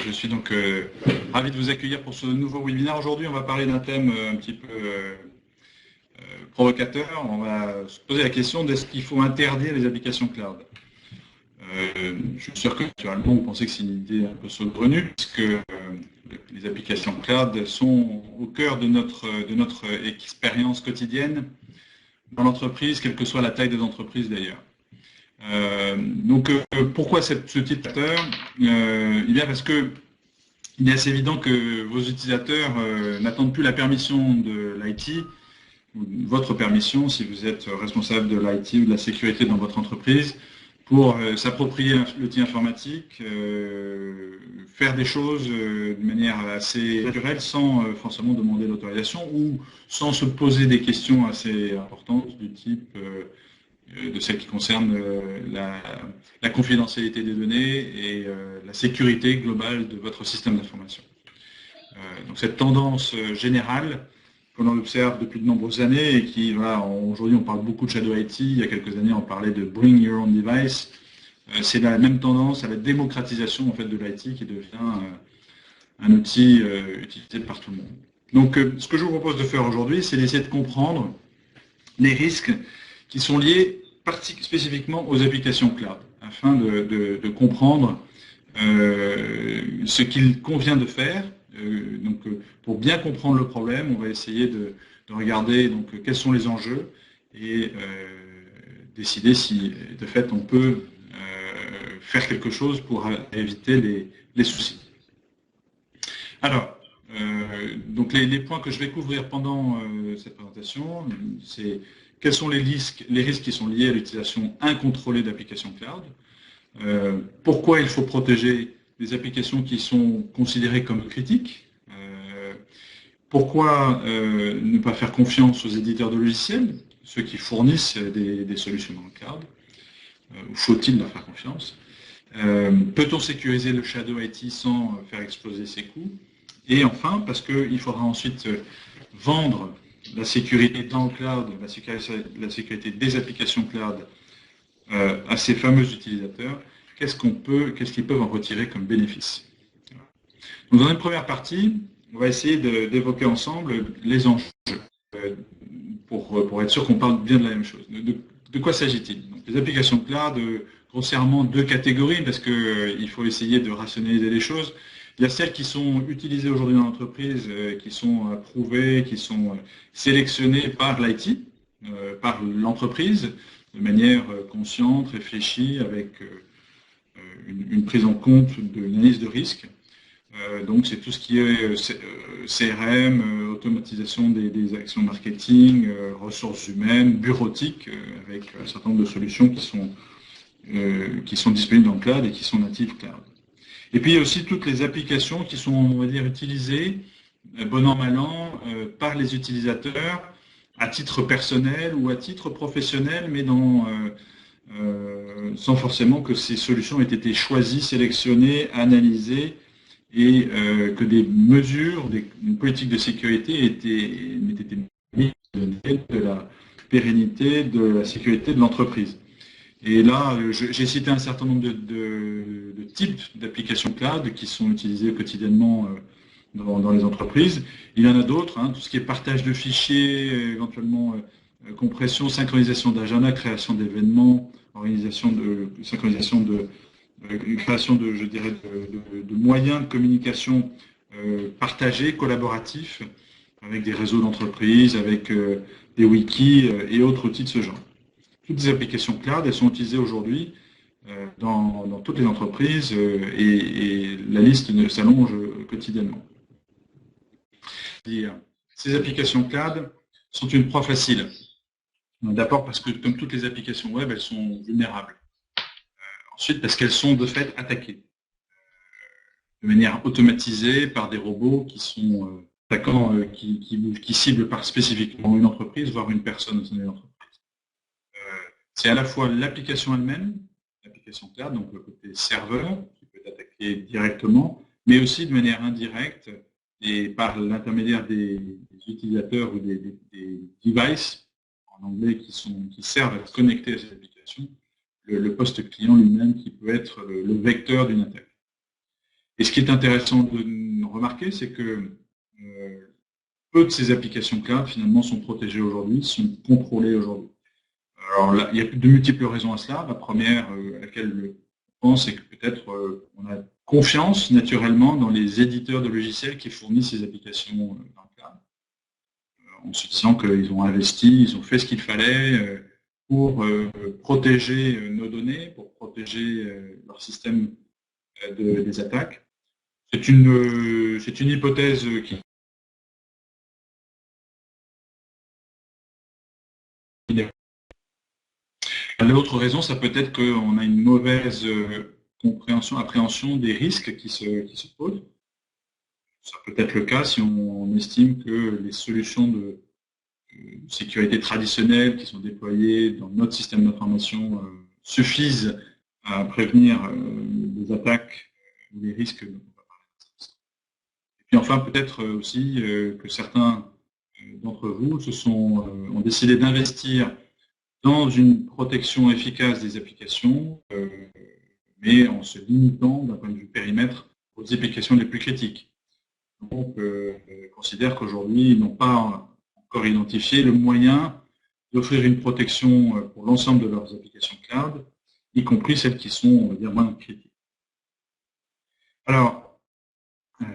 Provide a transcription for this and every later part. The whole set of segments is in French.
Je suis donc ravi de vous accueillir pour ce nouveau webinaire. Aujourd'hui, on va parler d'un thème un petit peu provocateur. On va se poser la question d'est-ce qu'il faut interdire les applications cloud. Je suis sûr que naturellement, vous pensez que c'est une idée un peu saugrenue, puisque les applications cloud sont au cœur de notre expérience quotidienne dans l'entreprise, quelle que soit la taille des entreprises d'ailleurs. Pourquoi ce type d'acteur? Eh bien parce que il est assez évident que vos utilisateurs n'attendent plus la permission de l'IT, ou votre permission si vous êtes responsable de l'IT ou de la sécurité dans votre entreprise, pour s'approprier l'outil informatique, faire des choses de manière assez naturelle sans forcément demander l'autorisation ou sans se poser des questions assez importantes du type de celles qui concernent la confidentialité des données et la sécurité globale de votre système d'information. Donc cette tendance générale que l'on observe depuis de nombreuses années et qui, voilà, aujourd'hui on parle beaucoup de Shadow IT, il y a quelques années on parlait de Bring Your Own Device, c'est la même tendance à la démocratisation en fait, de l'IT qui devient un outil utilisé par tout le monde. Donc ce que je vous propose de faire aujourd'hui, c'est d'essayer de comprendre les risques qui sont liés spécifiquement aux applications cloud, afin de comprendre ce qu'il convient de faire. Pour bien comprendre le problème, on va essayer de regarder quels sont les enjeux et décider si, de fait, on peut faire quelque chose pour éviter les soucis. Alors, les points que je vais couvrir pendant cette présentation, c'est quels sont les risques qui sont liés à l'utilisation incontrôlée d'applications cloud, pourquoi il faut protéger des applications qui sont considérées comme critiques, pourquoi ne pas faire confiance aux éditeurs de logiciels, ceux qui fournissent des solutions dans le cloud, ou faut-il leur faire confiance, peut-on sécuriser le Shadow IT sans faire exploser ses coûts, et enfin, parce qu'il faudra ensuite vendre la sécurité dans le cloud, la sécurité des applications cloud à ces fameux utilisateurs, qu'est-ce qu'ils peuvent en retirer comme bénéfice. Donc, dans une première partie, on va essayer d'évoquer ensemble les enjeux pour être sûr qu'on parle bien de la même chose. De quoi s'agit-il? Les applications cloud, grossièrement deux catégories, parce qu'il faut essayer de rationaliser les choses. Il y a celles qui sont utilisées aujourd'hui dans l'entreprise, qui sont approuvées, qui sont sélectionnées par l'IT, par l'entreprise, de manière consciente, réfléchie, avec une prise en compte de l'analyse de risque. Donc c'est tout ce qui est CRM, automatisation des actions marketing, ressources humaines, bureautique, avec un certain nombre de solutions qui sont disponibles dans le cloud et qui sont natives cloud. Et puis il y a aussi toutes les applications qui sont, on va dire, utilisées, bon an, mal an, par les utilisateurs à titre personnel ou à titre professionnel, mais sans forcément que ces solutions aient été choisies, sélectionnées, analysées, et que des mesures, une politique de sécurité aient été mises de la pérennité, de la sécurité de l'entreprise. Et là, j'ai cité un certain nombre de types d'applications cloud qui sont utilisées quotidiennement dans les entreprises. Il y en a d'autres, tout ce qui est partage de fichiers, éventuellement compression, synchronisation d'agenda, création d'événements, synchronisation création de moyens de communication partagés, collaboratifs, avec des réseaux d'entreprises, avec des wikis et autres outils de ce genre. Toutes les applications cloud, elles sont utilisées aujourd'hui dans toutes les entreprises et la liste s'allonge quotidiennement. Ces applications cloud sont une proie facile. D'abord parce que, comme toutes les applications web, elles sont vulnérables. Ensuite, parce qu'elles sont de fait attaquées de manière automatisée par des robots qui sont attaquants, qui ciblent spécifiquement une entreprise, voire une personne au sein d'une entreprise. C'est à la fois l'application elle-même, l'application cloud, donc le côté serveur, qui peut être attaqué directement, mais aussi de manière indirecte et par l'intermédiaire des utilisateurs ou des devices, en anglais, qui servent à se connecter à ces applications, le poste client lui-même qui peut être le vecteur d'une attaque. Et ce qui est intéressant de remarquer, c'est que peu de ces applications cloud, finalement, sont protégées aujourd'hui, sont contrôlées aujourd'hui. Alors là, il y a de multiples raisons à cela. La première à laquelle je pense, c'est que peut-être on a confiance naturellement dans les éditeurs de logiciels qui fournissent ces applications dans le cloud, en se disant qu'ils ont investi, ils ont fait ce qu'il fallait pour protéger nos données, pour protéger leur système des attaques. C'est une hypothèse qui L'autre raison, ça peut être qu'on a une mauvaise appréhension des risques qui se posent. Ça peut être le cas si on estime que les solutions de sécurité traditionnelles qui sont déployées dans notre système d'information suffisent à prévenir des attaques ou des risques dont on va parler. Et puis enfin, peut-être aussi que certains d'entre vous ont décidé d'investir dans une protection efficace des applications, mais en se limitant d'un point de vue périmètre aux applications les plus critiques. Donc, considèrent qu'aujourd'hui, ils n'ont pas encore identifié le moyen d'offrir une protection pour l'ensemble de leurs applications cloud, y compris celles qui sont, on va dire, moins critiques. Alors,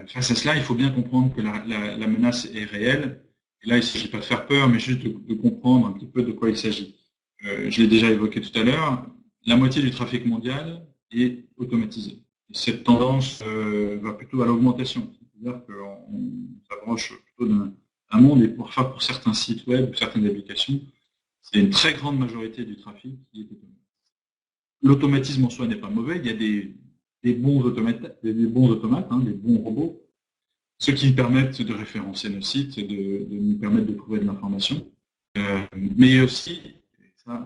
face à cela, il faut bien comprendre que la menace est réelle. Et là, il ne s'agit pas de faire peur, mais juste de comprendre un petit peu de quoi il s'agit. Je l'ai déjà évoqué tout à l'heure, la moitié du trafic mondial est automatisé. Et cette tendance va plutôt à l'augmentation. C'est-à-dire qu'on s'approche plutôt d'un monde, et parfois pour certains sites web ou certaines applications, c'est une très grande majorité du trafic qui est automatisé. L'automatisme en soi n'est pas mauvais, il y a des bons automates, des bons robots, ceux qui permettent de référencer nos sites, de nous permettre de trouver de l'information. Mais il y a aussi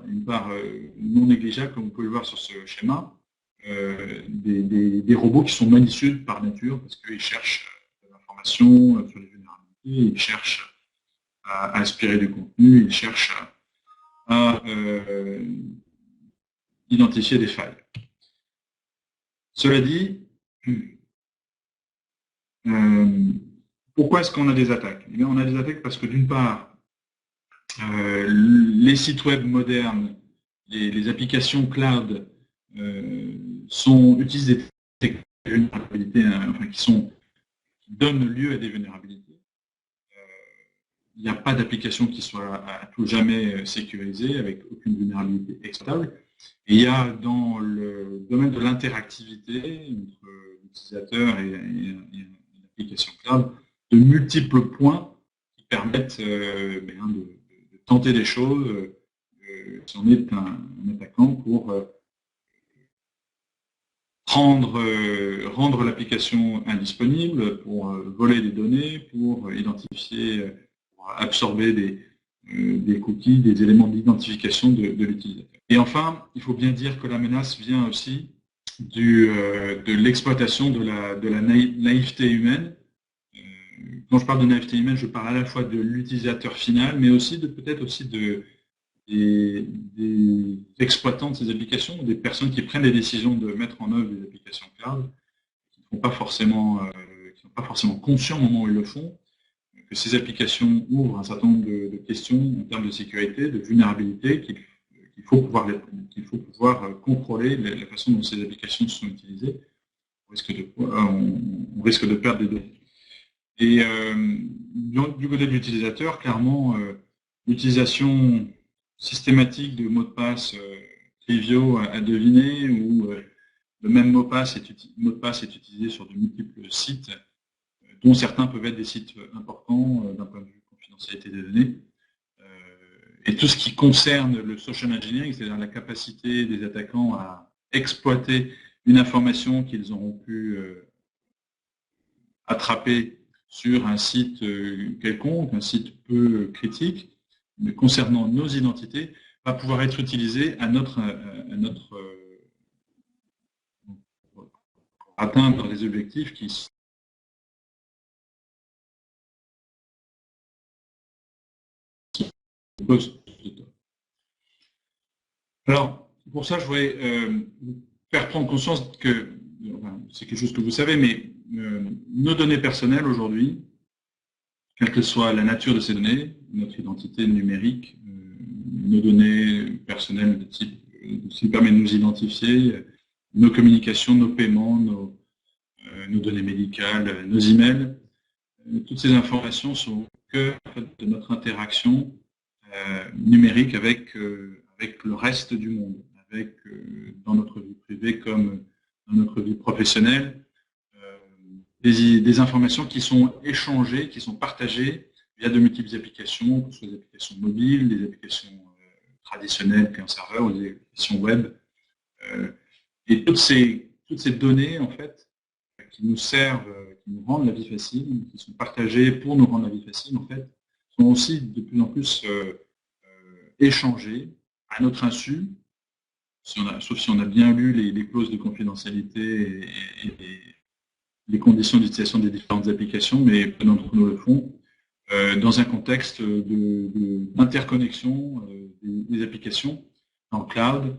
une part non négligeable, comme vous pouvez le voir sur ce schéma, des robots qui sont malicieux par nature, parce qu'ils cherchent de l'information sur les vulnérabilités, ils cherchent à aspirer du contenu, ils cherchent à identifier des failles. Cela dit, pourquoi est-ce qu'on a des attaques? Eh bien, on a des attaques parce que d'une part, les sites web modernes, les applications cloud utilisent des techniques de vulnérabilité, qui donnent lieu à des vulnérabilités. Il n'y a pas d'application qui soit à tout jamais sécurisée avec aucune vulnérabilité exploitable. Et il y a dans le domaine de l'interactivité entre l'utilisateur et une application cloud de multiples points qui permettent de tenter des choses si on est un attaquant pour rendre l'application indisponible, pour voler des données, pour identifier, pour absorber des cookies, des éléments d'identification de l'utilisateur. Et enfin, il faut bien dire que la menace vient aussi de l'exploitation de la naïveté humaine. Quand je parle de naïveté humaine, je parle à la fois de l'utilisateur final, mais aussi peut-être aussi des exploitants de ces applications, des personnes qui prennent des décisions de mettre en œuvre des applications cloud, qui ne sont pas forcément conscients au moment où ils le font, que ces applications ouvrent un certain nombre de questions en termes de sécurité, de vulnérabilité, qu'il faut pouvoir contrôler la façon dont ces applications sont utilisées. On risque de perdre des données. Et du côté de l'utilisateur, clairement, l'utilisation systématique de mots de passe triviaux à deviner, ou le même mot de passe est utilisé sur de multiples sites, dont certains peuvent être des sites importants d'un point de vue confidentialité des données. Et tout ce qui concerne le social engineering, c'est-à-dire la capacité des attaquants à exploiter une information qu'ils auront pu attraper sur un site quelconque, un site peu critique, mais concernant nos identités, va pouvoir être utilisé pour atteindre des objectifs qui sont Alors, pour ça, je voudrais faire prendre conscience que enfin, c'est quelque chose que vous savez, mais nos données personnelles aujourd'hui, quelle que soit la nature de ces données, notre identité numérique, nos données personnelles de type qui permet de nous identifier, nos communications, nos paiements, nos données médicales, nos emails, toutes ces informations sont au cœur de notre interaction numérique avec le reste du monde, dans notre vie privée comme dans notre vie professionnelle, des informations qui sont échangées, qui sont partagées via de multiples applications, que ce soit des applications mobiles, des applications traditionnelles client-serveur ou des applications web. Et toutes ces données, en fait, qui nous servent, qui nous rendent la vie facile, qui sont partagées pour nous rendre la vie facile, en fait, sont aussi de plus en plus échangées à notre insu, sauf si on a bien lu les clauses de confidentialité et les conditions d'utilisation des différentes applications, mais peu d'entre nous le font, dans un contexte d'interconnexion des applications dans le cloud,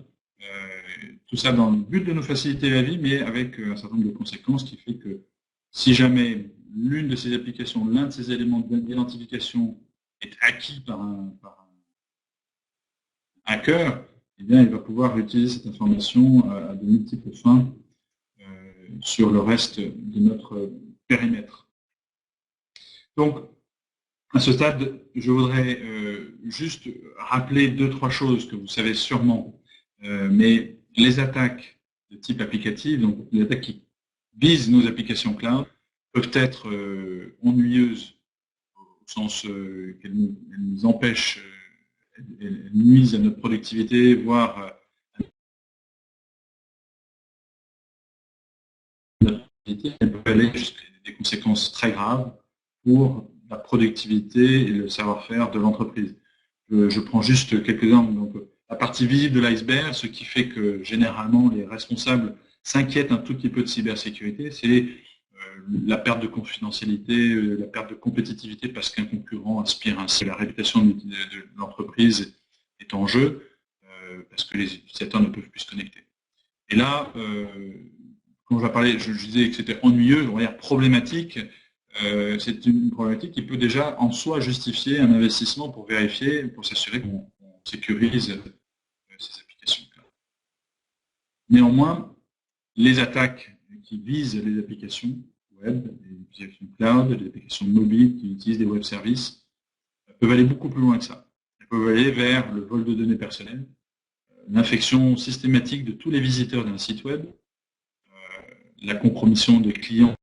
tout ça dans le but de nous faciliter la vie, mais avec un certain nombre de conséquences qui fait que si jamais l'une de ces applications, l'un de ces éléments d'identification est acquis par un hacker, eh bien, il va pouvoir utiliser cette information à de multiples fins sur le reste de notre périmètre. Donc, à ce stade, je voudrais juste rappeler 2-3 choses que vous savez sûrement, mais les attaques de type applicatif, donc les attaques qui visent nos applications cloud, peuvent être ennuyeuses au sens qu'elles nous empêchent, elles nuisent à notre productivité, voire elles peuvent aller jusqu'à des conséquences très graves pour la productivité et le savoir-faire de l'entreprise. Je prends juste quelques exemples. Donc, la partie visible de l'iceberg, ce qui fait que généralement les responsables s'inquiètent un tout petit peu de cybersécurité, c'est la perte de confidentialité, la perte de compétitivité parce qu'un concurrent aspire ainsi. La réputation de l'entreprise est en jeu parce que les utilisateurs ne peuvent plus se connecter. Et là, quand je disais que c'était ennuyeux, on va dire problématique, c'est une problématique qui peut déjà en soi justifier un investissement pour vérifier, pour s'assurer qu'on sécurise ces applications. Néanmoins, les attaques qui visent les applications web, les applications cloud, les applications mobiles qui utilisent des web services, peuvent aller beaucoup plus loin que ça. Elles peuvent aller vers le vol de données personnelles, l'infection systématique de tous les visiteurs d'un site web, la compromission des clients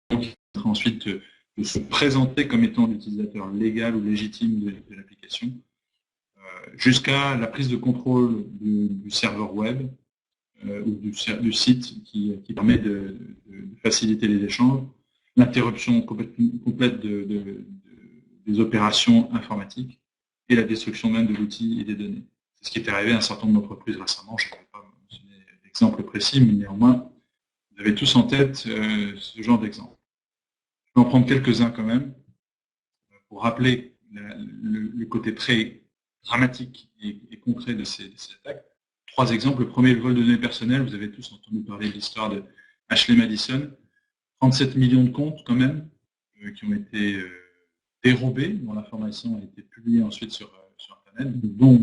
qui permettra ensuite de se présenter comme étant l'utilisateur légal ou légitime de l'application, jusqu'à la prise de contrôle du serveur web ou du site qui permet de faciliter les échanges, l'interruption complète des opérations informatiques et la destruction même de l'outil et des données. C'est ce qui est arrivé à un certain nombre d'entreprises récemment. Je ne vais pas mentionner d'exemples précis, mais néanmoins, vous avez tous en tête ce genre d'exemple. Je vais en prendre quelques-uns quand même pour rappeler le côté très dramatique et concret de ces attaques. 3 exemples. Le premier, le vol de données personnelles. Vous avez tous entendu parler de l'histoire de Ashley Madison. 37 millions de comptes quand même qui ont été dérobés, dont l'information a été publiée ensuite sur Internet, dont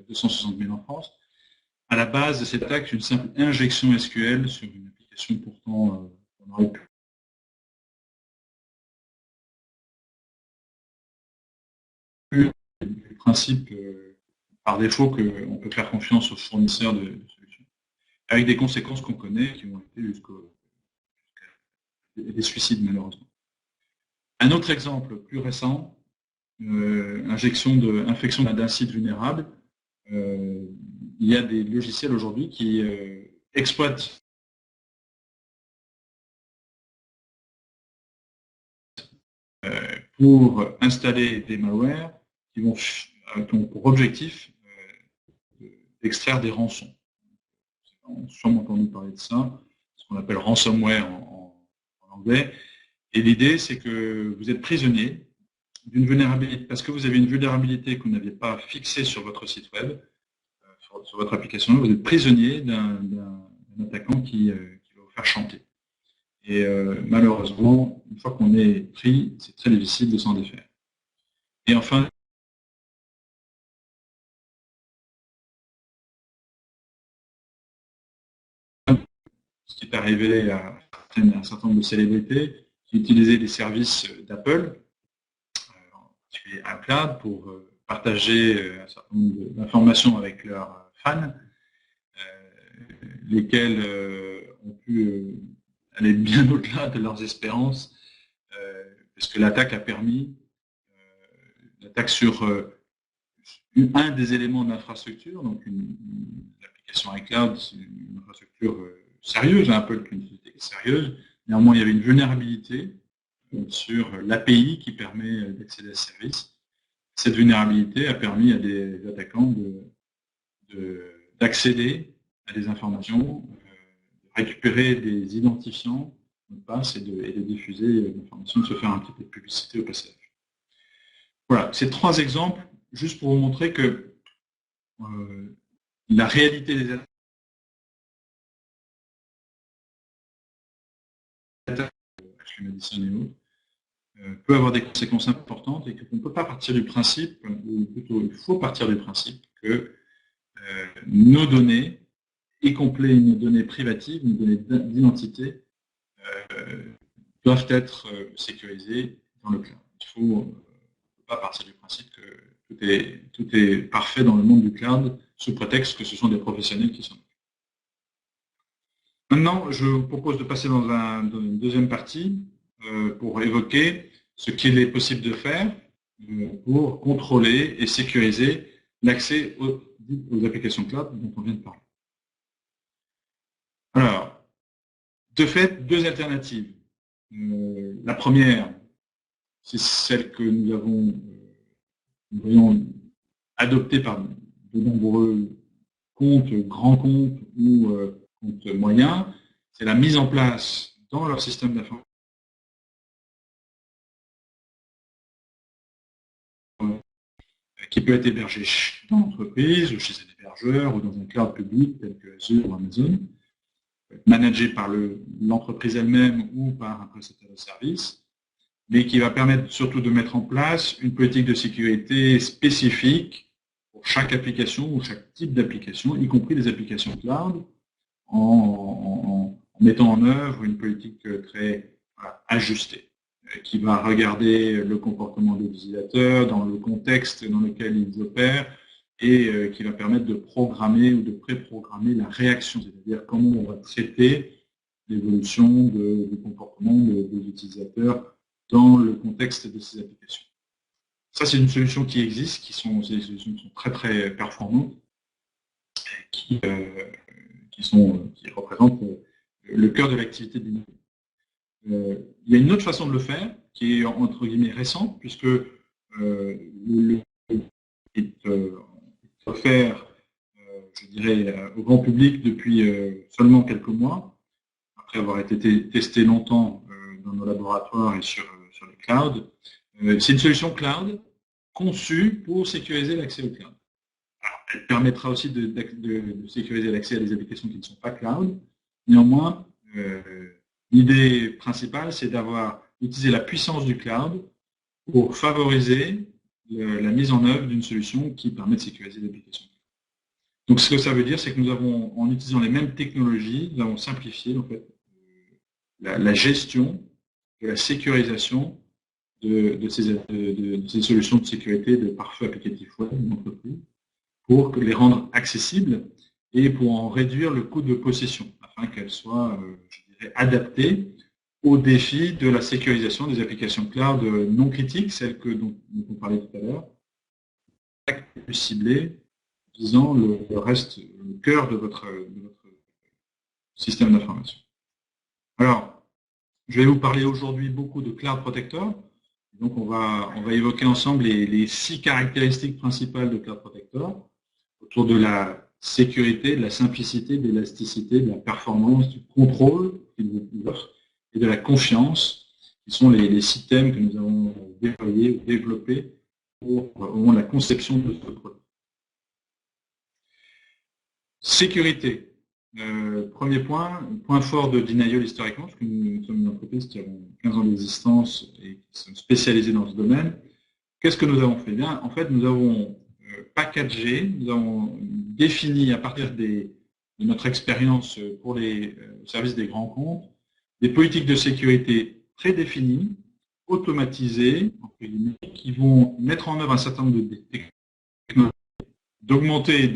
260 000 en France. À la base de cette attaque, une simple injection SQL sur une application pourtant on aurait pu du principe par défaut qu'on peut faire confiance aux fournisseurs de solutions, avec des conséquences qu'on connaît qui ont été jusqu'à des suicides malheureusement. Un autre exemple plus récent, infection d'un site vulnérable. Il y a des logiciels aujourd'hui qui exploitent pour installer des malwares qui ont pour objectif d'extraire des rançons. On a sûrement entendu parler de ça, ce qu'on appelle ransomware en anglais. Et l'idée, c'est que vous êtes prisonnier d'une vulnérabilité, parce que vous avez une vulnérabilité que vous n'aviez pas fixée sur votre site web, sur votre application, vous êtes prisonnier d'un un attaquant qui va vous faire chanter. Et malheureusement, une fois qu'on est pris, c'est très difficile de s'en défaire. Et enfin, ce qui est arrivé à un certain nombre de célébrités qui utilisaient les services d'Apple, iCloud, pour partager un certain nombre d'informations avec leurs fans, lesquels ont pu aller bien au-delà de leurs espérances, parce que l'attaque a permis, l'attaque sur un des éléments de l'infrastructure, donc une application iCloud, c'est une infrastructure sérieuse, un peu une société sérieuse. Néanmoins, il y avait une vulnérabilité sur l'API qui permet d'accéder à ce service. Cette vulnérabilité a permis à des attaquants d'accéder à des informations, de récupérer des identifiants de passe et de diffuser l'information, de se faire un petit peu de publicité au passage. Voilà, ces trois exemples, juste pour vous montrer que la réalité des attaques, Medicine et autres, peut avoir des conséquences importantes et qu'on ne peut pas partir du principe, ou plutôt il faut partir du principe que nos données, y compris nos données privatives, nos données d'identité, doivent être sécurisées dans le cloud. Il ne faut pas partir du principe que tout est parfait dans le monde du cloud sous prétexte que ce sont des professionnels qui sont là. Maintenant, je vous propose de passer dans une deuxième partie pour évoquer ce qu'il est possible de faire pour contrôler et sécuriser l'accès aux applications cloud dont on vient de parler. Alors, de fait, deux alternatives. La première, c'est celle que nous voyons adoptée par de nombreux comptes, grands comptes ou comptes moyens, c'est la mise en place dans leur système d'information qui peut être hébergé dans l'entreprise, ou chez un hébergeur, ou dans un cloud public tel que Azure ou Amazon, managé par l'entreprise elle-même ou par un prestataire de service, mais qui va permettre surtout de mettre en place une politique de sécurité spécifique pour chaque application ou chaque type d'application, y compris les applications cloud, en mettant en œuvre une politique très ajustée, qui va regarder le comportement des utilisateurs dans le contexte dans lequel ils opèrent et qui va permettre de programmer ou de préprogrammer la réaction, c'est-à-dire comment on va traiter l'évolution du comportement des utilisateurs dans le contexte de ces applications. Ça, c'est une solution qui existe, c'est des solutions qui sont très très performantes, qui représentent le cœur de l'activité de l'innovation. Il y a une autre façon de le faire, qui est entre guillemets récente, puisque le est offert, je dirais, au grand public depuis seulement quelques mois, après avoir été testé longtemps dans nos laboratoires et sur les clouds. C'est une solution cloud conçue pour sécuriser l'accès au cloud. Alors, elle permettra aussi de sécuriser l'accès à des applications qui ne sont pas cloud. Néanmoins, l'idée principale, c'est d'utiliser la puissance du cloud pour favoriser la mise en œuvre d'une solution qui permet de sécuriser l'application. Donc, ce que ça veut dire, c'est que nous avons, en utilisant les mêmes technologies, nous avons simplifié en fait la gestion de la sécurisation de ces solutions de sécurité de pare-feu applicatifs web d'entreprise pour les rendre accessibles et pour en réduire le coût de possession, afin qu'elles soient, je dirais, adaptées aux défis de la sécurisation des applications cloud non critiques, celles dont on parlait tout à l'heure, plus ciblées, disant le cœur de votre système d'information. Alors, je vais vous parler aujourd'hui beaucoup de Cloud Protector. Donc, on va évoquer ensemble les 6 caractéristiques principales de Cloud Protector autour de la sécurité, de la simplicité, de l'élasticité, de la performance, du contrôle qu'il vous offre et de la confiance, qui sont les systèmes que nous avons déployés ou développés au moment de la conception de ce produit. Sécurité. Premier point fort de Denial historiquement, parce que nous sommes une entreprise qui a 15 ans d'existence et qui sommes spécialisés dans ce domaine. Qu'est-ce que nous avons fait? Bien, en fait, nous avons packagé, nous avons défini à partir de notre expérience pour les services des grands comptes, des politiques de sécurité prédéfinies, automatisées, entre guillemets, qui vont mettre en œuvre un certain nombre de technologies, d'augmenter,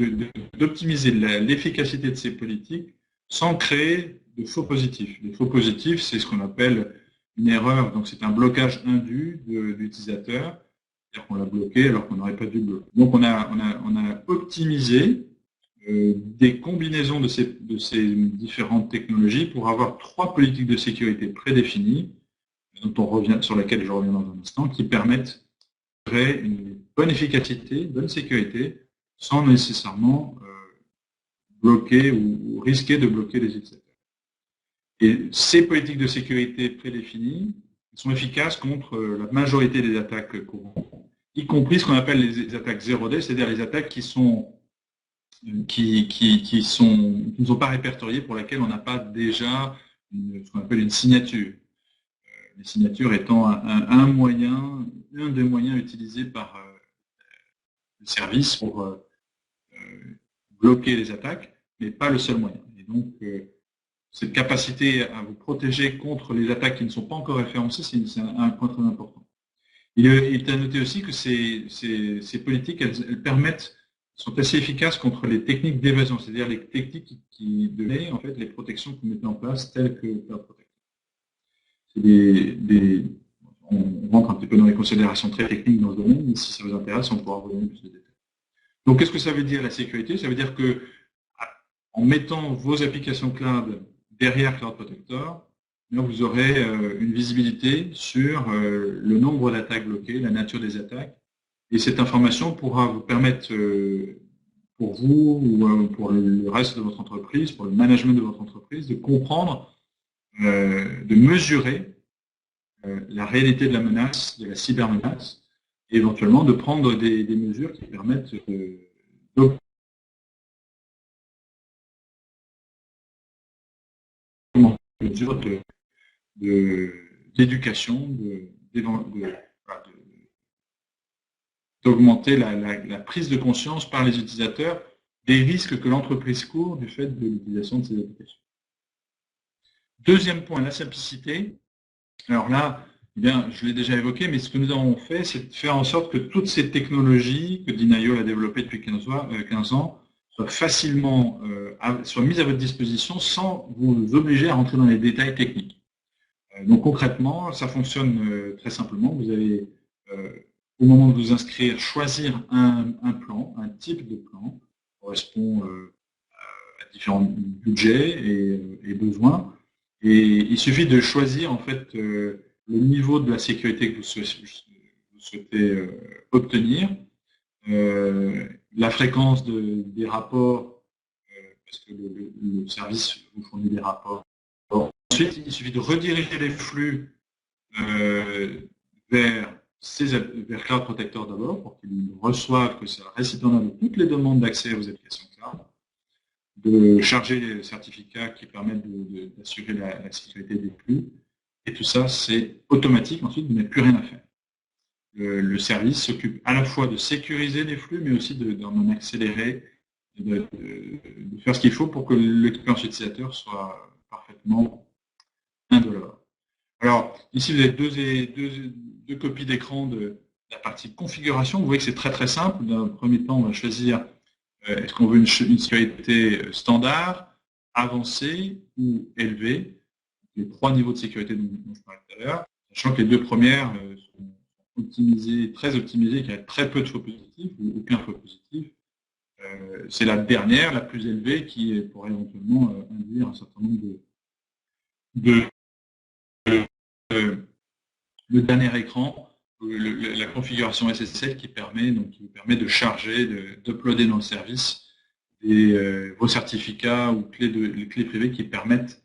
d'optimiser l'efficacité de ces politiques sans créer de faux positifs. Les faux positifs, c'est ce qu'on appelle une erreur, donc c'est un blocage indu de l'utilisateur, c'est-à-dire qu'on l'a bloqué alors qu'on n'aurait pas dû bloquer. Donc on a optimisé des combinaisons de ces différentes technologies pour avoir 3 politiques de sécurité prédéfinies, sur lesquelles je reviens dans un instant, qui permettent de créer une bonne efficacité, bonne sécurité, sans nécessairement bloquer ou risquer de bloquer les utilisateurs. Et ces politiques de sécurité prédéfinies sont efficaces contre la majorité des attaques courantes, y compris ce qu'on appelle les attaques 0D, c'est-à-dire les attaques qui ne sont pas répertoriées, pour lesquelles on n'a pas déjà ce qu'on appelle une signature. Les signatures étant un des moyens utilisés par le service pour bloquer les attaques, mais pas le seul moyen. Et donc, cette capacité à vous protéger contre les attaques qui ne sont pas encore référencées, c'est un point très important. Il est à noter aussi que ces politiques, elles sont assez efficaces contre les techniques d'évasion, c'est-à-dire les techniques qui donnaient en fait les protections que vous mettez en place, telles que Cloud Protector. On rentre un petit peu dans les considérations très techniques dans ce domaine, mais si ça vous intéresse, on pourra vous donner plus de détails. Donc, qu'est-ce que ça veut dire la sécurité? Ça veut dire que en mettant vos applications cloud derrière Cloud Protector, vous aurez une visibilité sur le nombre d'attaques bloquées, la nature des attaques, et cette information pourra vous permettre, pour vous ou pour le reste de votre entreprise, pour le management de votre entreprise, de comprendre, de mesurer la réalité de la menace, de la cybermenace, et éventuellement de prendre des mesures qui permettent mesures d'éducation, d'augmenter la prise de conscience par les utilisateurs des risques que l'entreprise court du fait de l'utilisation de ces applications. Deuxième point, la simplicité. Alors là, eh bien, je l'ai déjà évoqué, mais ce que nous avons fait, c'est de faire en sorte que toutes ces technologies que Denial a développées depuis 15 ans soient facilement soient mises à votre disposition sans vous obliger à rentrer dans les détails techniques. Donc concrètement, ça fonctionne très simplement. Vous allez, au moment de vous inscrire, choisir un plan, un type de plan qui correspond à différents budgets et besoins. Et il suffit de choisir en fait le niveau de la sécurité que vous souhaitez obtenir, la fréquence des rapports, parce que le service vous fournit des rapports. Ensuite, il suffit de rediriger les flux vers Cloud Protector d'abord, pour qu'ils reçoivent, que ça récipiendaire de toutes les demandes d'accès aux applications cloud, de charger les certificats qui permettent d'assurer la sécurité des flux. Et tout ça, c'est automatique. Ensuite, vous n'avez plus rien à faire. Le service s'occupe à la fois de sécuriser les flux, mais aussi d'en accélérer, de faire ce qu'il faut pour que l'expérience utilisateur soit parfaitement indolore. Alors, ici, vous avez deux copies d'écran de la partie configuration. Vous voyez que c'est très très simple. Dans le premier temps, on va choisir est-ce qu'on veut une sécurité standard, avancée ou élevée, les 3 niveaux de sécurité dont je parlais tout à l'heure, sachant que les 2 premières sont optimisées, très optimisées, qu'il y a très peu de faux positifs ou aucun faux positif. C'est la dernière, la plus élevée, qui pourrait éventuellement induire un certain nombre le dernier écran, la configuration SSL qui vous permet de charger, d'uploader dans le service vos certificats ou les clés privées qui permettent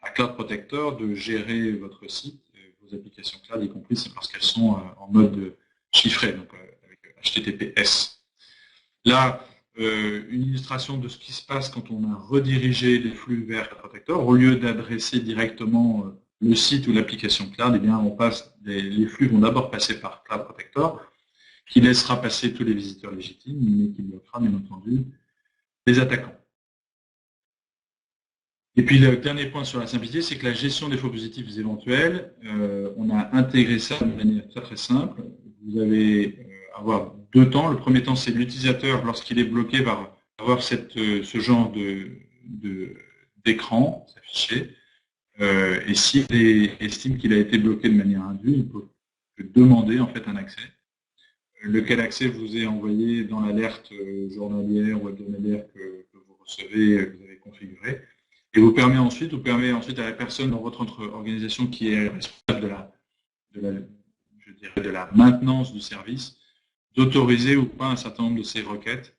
à Cloud Protector de gérer votre site, vos applications cloud, y compris lorsqu'elles sont en mode chiffré, donc avec HTTPS. Là, une illustration de ce qui se passe quand on a redirigé les flux vers Cloud Protector. Au lieu d'adresser directement le site ou l'application Cloud, eh bien, les flux vont d'abord passer par Cloud Protector, qui laissera passer tous les visiteurs légitimes, mais qui bloquera bien entendu les attaquants. Et puis le dernier point sur la simplicité, c'est que la gestion des faux positifs éventuels, on a intégré ça de manière très très simple. Vous allez avoir deux temps. Le premier temps, c'est l'utilisateur, lorsqu'il est bloqué, va avoir ce genre d'écran s'afficher. Et s'il estime qu'il a été bloqué de manière indue, il peut demander en fait un accès. Lequel accès vous est envoyé dans l'alerte journalière ou hebdomadaire que vous recevez, que vous avez configuré. Et vous permet ensuite à la personne dans votre organisation qui est responsable de la maintenance du service d'autoriser ou pas un certain nombre de ces requêtes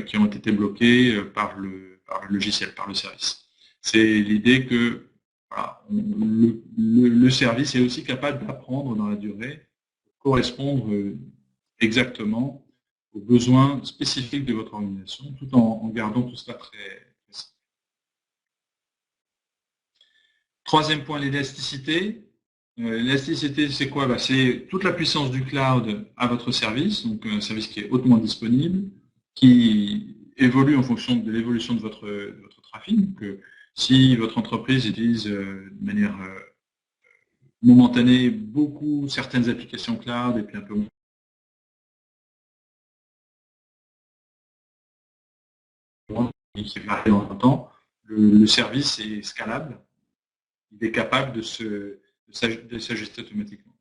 qui ont été bloquées par le logiciel, par le service. C'est l'idée que voilà, le service est aussi capable d'apprendre dans la durée, correspondre exactement aux besoins spécifiques de votre organisation, tout en gardant tout cela très simple. Troisième point, l'élasticité. L'élasticité, c'est quoi? C'est toute la puissance du cloud à votre service, donc un service qui est hautement disponible, qui évolue en fonction de l'évolution de votre trafic. Donc, si votre entreprise utilise de manière momentanée certaines applications cloud et puis un peu moins, qui varie dans le temps, le service est scalable, il est capable de s'ajuster automatiquement.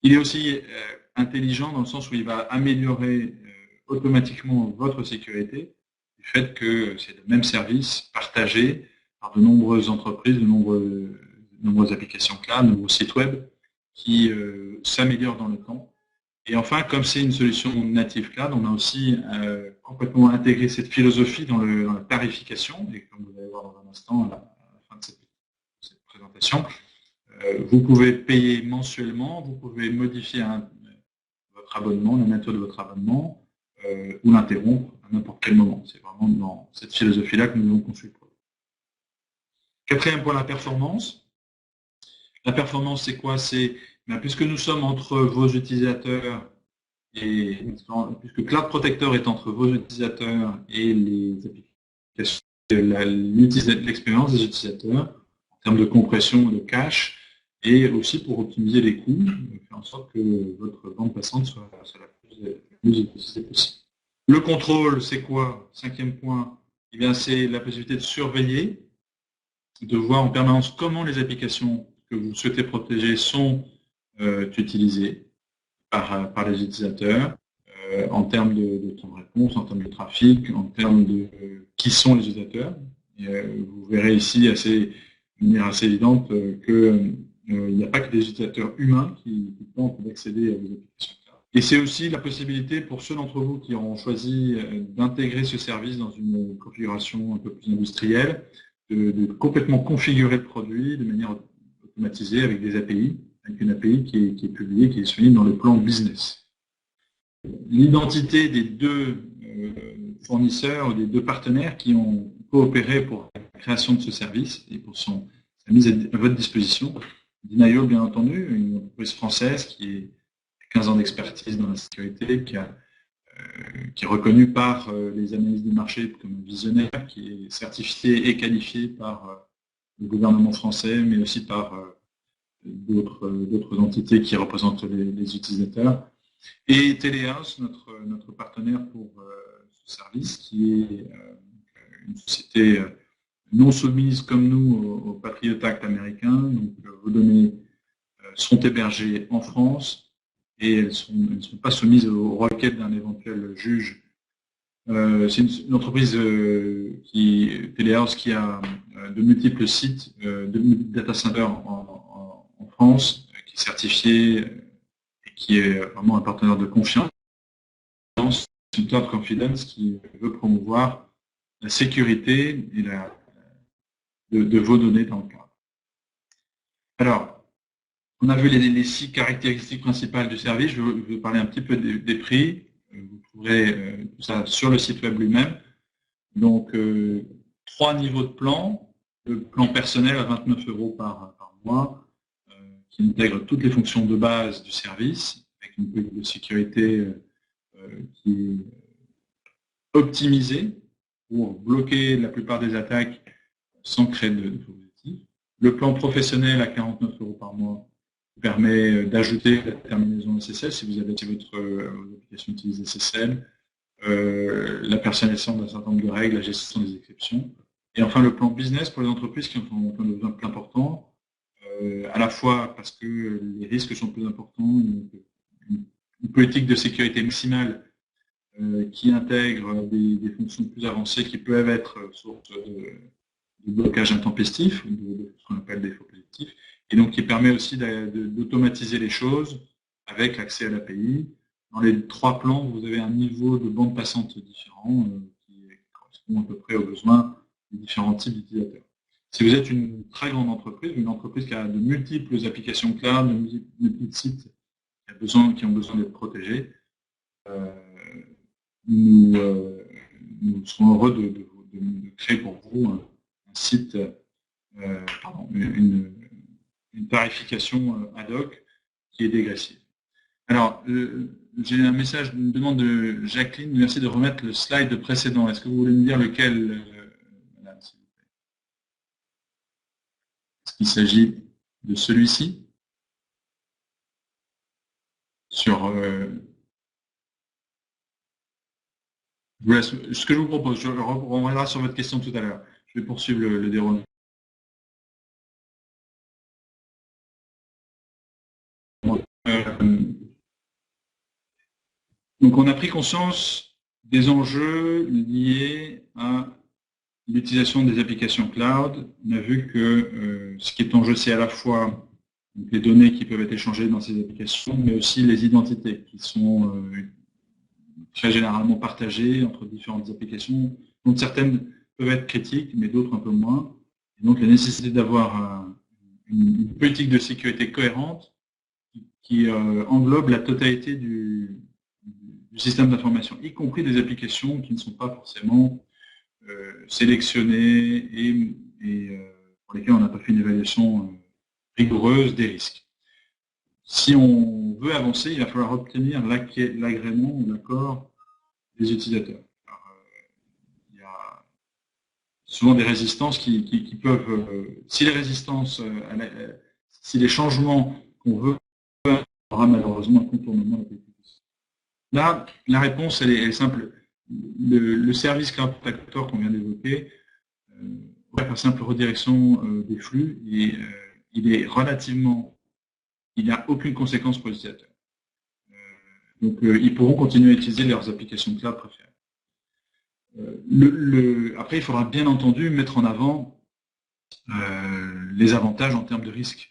Il est aussi intelligent dans le sens où il va améliorer automatiquement votre sécurité, du fait que c'est le même service partagé par de nombreuses entreprises, de nombreuses applications cloud, de nombreux sites web qui s'améliorent dans le temps. Et enfin, comme c'est une solution native cloud, on a aussi complètement intégré cette philosophie dans la tarification, et comme vous allez voir dans un instant, à la fin de cette présentation, vous pouvez payer mensuellement, vous pouvez modifier votre abonnement, la nature de votre abonnement, ou l'interrompre à n'importe quel moment. C'est vraiment dans cette philosophie-là que nous avons conçu le produit. Quatrième point, la performance. La performance, c'est quoi? C'est puisque nous sommes entre vos utilisateurs et puisque Cloud Protector est entre vos utilisateurs et les applications, l'expérience des utilisateurs en termes de compression et de cache, et aussi pour optimiser les coûts, faire en sorte que votre bande passante soit la plus utilisée possible. Le contrôle, c'est quoi? Cinquième point, eh bien, c'est la possibilité de surveiller, de voir en permanence comment les applications que vous souhaitez protéger sont utilisées par les utilisateurs, en termes de temps de réponse, en termes de trafic, en termes de qui sont les utilisateurs. Et, vous verrez ici de manière assez évidente qu'il n'y a pas que des utilisateurs humains qui tentent d'accéder à vos applications. Et c'est aussi la possibilité pour ceux d'entre vous qui auront choisi d'intégrer ce service dans une configuration un peu plus industrielle, de complètement configurer le produit de manière automatisée avec des API, avec une API qui est publiée, qui est disponible dans le plan business. L'identité des deux fournisseurs ou des deux partenaires qui ont coopéré pour la création de ce service et pour sa mise à votre disposition. Denial, bien entendu, une entreprise française qui a 15 ans d'expertise dans la sécurité, qui est reconnue par les analyses du marché comme visionnaire, qui est certifié et qualifié par le gouvernement français, mais aussi par d'autres entités qui représentent les utilisateurs. Et Telehouse, notre partenaire pour ce service, qui est une société non soumise comme nous au Patriot Act américain. Donc vos données sont hébergées en France et elles ne sont pas soumises aux requêtes d'un éventuel juge. C'est une entreprise Telehouse, qui a de multiples sites, de data centers en France, qui est certifié et qui est vraiment un partenaire de confiance. C'est une Cloud Confidence qui veut promouvoir la sécurité et de vos données dans le cloud. Alors, on a vu les 6 caractéristiques principales du service. Je vais vous parler un petit peu des prix. Vous trouverez tout ça sur le site web lui-même. Donc, 3 niveaux de plan. Le plan personnel à 29 € par mois, qui intègre toutes les fonctions de base du service, avec une politique de sécurité qui est optimisée pour bloquer la plupart des attaques sans créer de faux positifs. Le plan professionnel à 49 € par mois permet d'ajouter la terminaison SSL si vous avez votre application utilise SSL, la personnalisation d'un certain nombre de règles, la gestion des exceptions. Et enfin, le plan business pour les entreprises qui ont un besoin plus important, à la fois parce que les risques sont plus importants, une politique de sécurité maximale qui intègre des fonctions plus avancées qui peuvent être source de blocage intempestif, de ce qu'on appelle des faux positifs, et donc qui permet aussi d'automatiser les choses avec l'accès à l'API. Dans les 3 plans, vous avez un niveau de bande passante différent qui correspond à peu près aux besoins des différents types d'utilisateurs. Si vous êtes une très grande entreprise, une entreprise qui a de multiples applications cloud, de multiples sites qui ont besoin d'être protégés, nous serons heureux de créer pour vous un site, une tarification ad hoc qui est dégressive. Alors, j'ai un message, une demande de Jacqueline, merci de remettre le slide précédent. Est-ce que vous voulez me dire lequel, madame, s'il vous plaît? Est-ce qu'il s'agit de celui-ci? Sur ce que je vous propose, je reviendrai sur votre question tout à l'heure. Je vais poursuivre le déroulement. Donc, on a pris conscience des enjeux liés à l'utilisation des applications cloud. On a vu que ce qui est en jeu, c'est à la fois les données qui peuvent être échangées dans ces applications, mais aussi les identités qui sont très généralement partagées entre différentes applications, dont certaines peuvent être critiques, mais d'autres un peu moins. Et donc, la nécessité d'avoir une politique de sécurité cohérente qui englobe la totalité du système d'information, y compris des applications qui ne sont pas forcément sélectionnées et pour lesquelles on n'a pas fait une évaluation rigoureuse des risques. Si on veut avancer, il va falloir obtenir l'agrément ou l'accord des utilisateurs. Alors, il y a souvent des résistances qui peuvent, si les changements qu'on veut, aura malheureusement un contournement de la politique. Là, la réponse, elle est simple. Le service Cloud Protector qu'on vient d'évoquer, par simple redirection des flux, il est relativement, il n'y a aucune conséquence pour les utilisateurs. Donc, ils pourront continuer à utiliser leurs applications cloud préférées. Après, il faudra bien entendu mettre en avant les avantages en termes de risque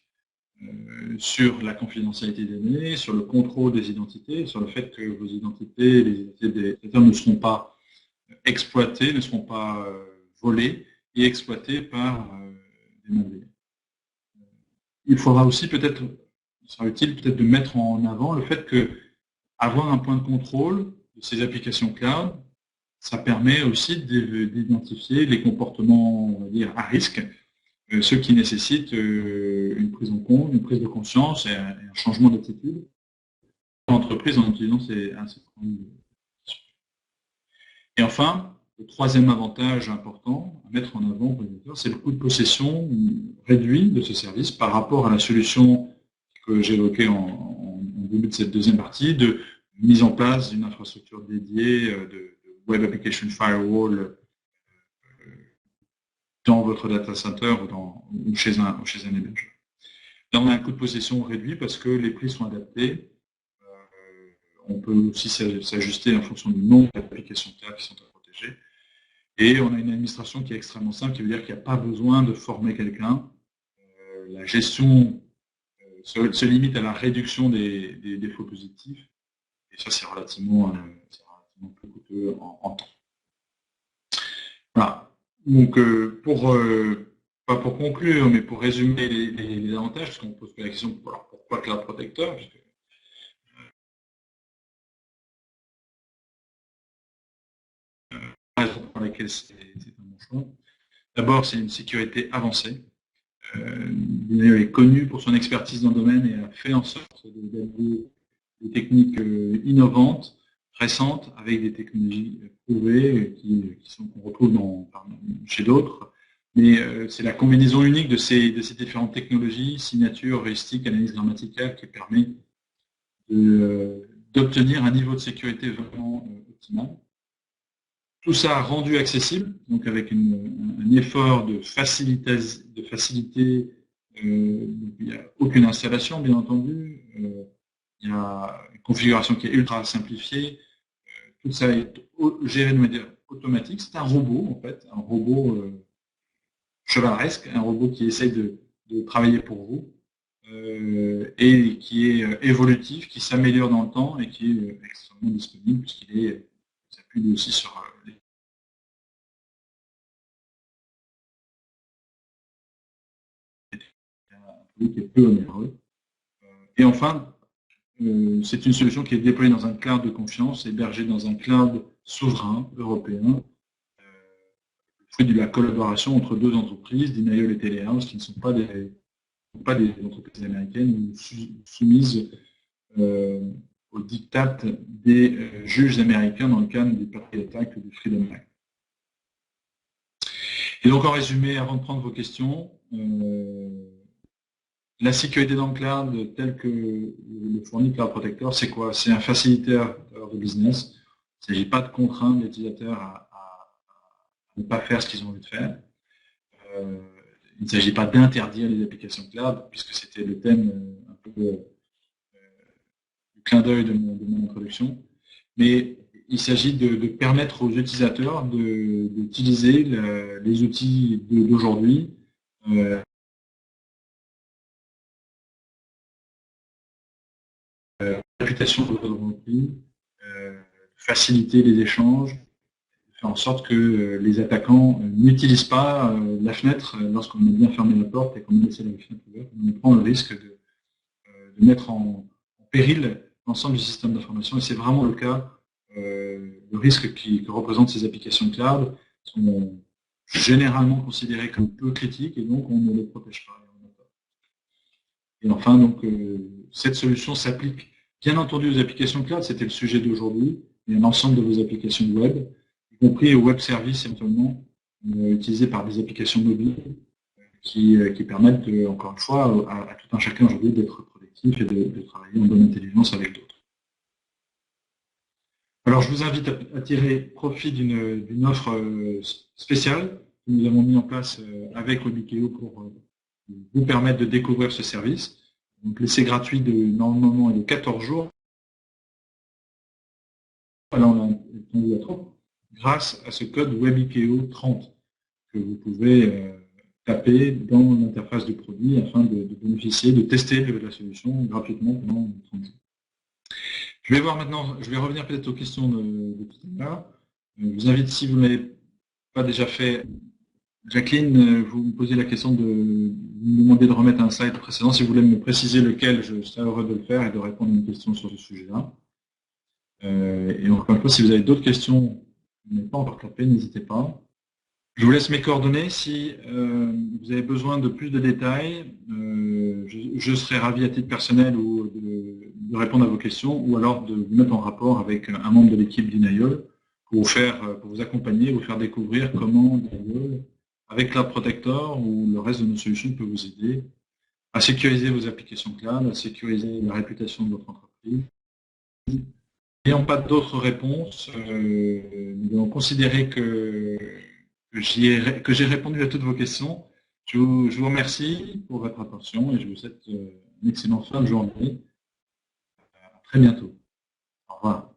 sur la confidentialité des données, sur le contrôle des identités, sur le fait que vos identités, les identités des utilisateurs ne seront pas exploitées, ne seront pas volées et exploitées par des malveillants. Il faudra aussi peut-être, il sera utile peut-être de mettre en avant le fait que avoir un point de contrôle de ces applications cloud, ça permet aussi d'identifier les comportements, on va dire, à risque, ceux qui nécessitent une prise en compte, une prise de conscience et un changement d'attitude dans l'entreprise en utilisant un certain nombre de... Et enfin, le troisième avantage important à mettre en avant pour les utilisateurs, c'est le coût de possession réduit de ce service par rapport à la solution que j'évoquais en début de cette deuxième partie, de mise en place d'une infrastructure dédiée de Web Application Firewall dans votre data center ou chez un hébergeur. Là, on a un coût de possession réduit parce que les prix sont adaptés. On peut aussi s'ajuster en fonction du nombre d'applications cloud qui sont à protéger. Et on a une administration qui est extrêmement simple, qui veut dire qu'il n'y a pas besoin de former quelqu'un. La gestion se limite à la réduction des faux positifs. Et ça, c'est relativement peu coûteux en temps. Voilà. Donc, pas pour conclure, mais pour résumer les avantages, parce qu'on pose la question, alors pourquoi Cloud Protector? laquelle c'est un bon choix. D'abord, c'est une sécurité avancée. Dinayo est connu pour son expertise dans le domaine et a fait en sorte d'allier des techniques innovantes, récentes, avec des technologies prouvées qu'on retrouve chez d'autres. Mais c'est la combinaison unique de ces différentes technologies, signature, heuristique, analyse grammaticale, qui permet d'obtenir un niveau de sécurité vraiment optimal. Tout ça rendu accessible, donc avec un effort de facilité. Il n'y a aucune installation, bien entendu. Il y a une configuration qui est ultra simplifiée. Tout ça est géré de manière automatique. C'est un robot, en fait, un robot chevaleresque, un robot qui essaye de travailler pour vous et qui est évolutif, qui s'améliore dans le temps et qui est extrêmement disponible puisqu'il s'appuie aussi sur qui est peu onéreux. Et enfin, c'est une solution qui est déployée dans un cloud de confiance, hébergée dans un cloud souverain européen, fruit de la collaboration entre deux entreprises, Denial et Telehouse, qui ne sont pas des entreprises américaines soumises au diktat des juges américains dans le cadre du Patriot Act ou du Freedom Act. Et donc, en résumé, avant de prendre vos questions, la sécurité dans le cloud, tel que le fournit Cloud Protector, c'est quoi? C'est un facilitateur de business. Il ne s'agit pas de contraindre l'utilisateur à ne pas faire ce qu'ils ont envie de faire. Il ne s'agit pas d'interdire les applications cloud, puisque c'était le thème un peu du clin d'œil de mon introduction. Mais il s'agit de permettre aux utilisateurs d'utiliser les outils d'aujourd'hui réputation de l'entreprise, faciliter les échanges, faire en sorte que les attaquants n'utilisent pas la fenêtre lorsqu'on a bien fermé la porte et qu'on a laissé la fenêtre ouverte. On prend le risque de mettre en péril l'ensemble du système d'information. Et c'est vraiment le cas. Le risque que représentent ces applications cloud sont généralement considérés comme peu critiques et donc on ne les protège pas. Et enfin, donc, cette solution s'applique bien entendu aux applications cloud, c'était le sujet d'aujourd'hui, et à l'ensemble de vos applications web, y compris aux web services éventuellement utilisés par des applications mobiles qui permettent, encore une fois, à tout un chacun aujourd'hui d'être productif et de travailler en bonne intelligence avec d'autres. Alors, je vous invite à tirer profit d'une offre spéciale que nous avons mis en place avec Webikeo pour vous permettre de découvrir ce service. Donc, l'essai gratuit normalement est de 14 jours. Là, on a tombé à 30 grâce à ce code Webikeo 30 que vous pouvez taper dans l'interface du produit afin de bénéficier, de tester la solution gratuitement pendant 30 jours. Je vais revenir peut-être aux questions de tout à l'heure. Je vous invite, si vous ne l'avez pas déjà fait, Jacqueline, vous me posez la question de me demander de remettre un slide précédent. Si vous voulez me préciser lequel, je serais heureux de le faire et de répondre à une question sur ce sujet-là. Et encore une fois, si vous avez d'autres questions, vous n'avez pas encore tapé, n'hésitez pas. Je vous laisse mes coordonnées. Si vous avez besoin de plus de détails, je serai ravi à titre personnel ou de répondre à vos questions ou alors de vous mettre en rapport avec un membre de l'équipe d'Inayol pour vous accompagner, vous faire découvrir comment Inayol, avec Cloud Protector ou le reste de nos solutions, peut vous aider à sécuriser vos applications cloud, à sécuriser la réputation de votre entreprise. N'ayant pas d'autres réponses, nous allons considérer que j'ai répondu à toutes vos questions. Je vous remercie pour votre attention et je vous souhaite une excellente fin de journée. À très bientôt. Au revoir.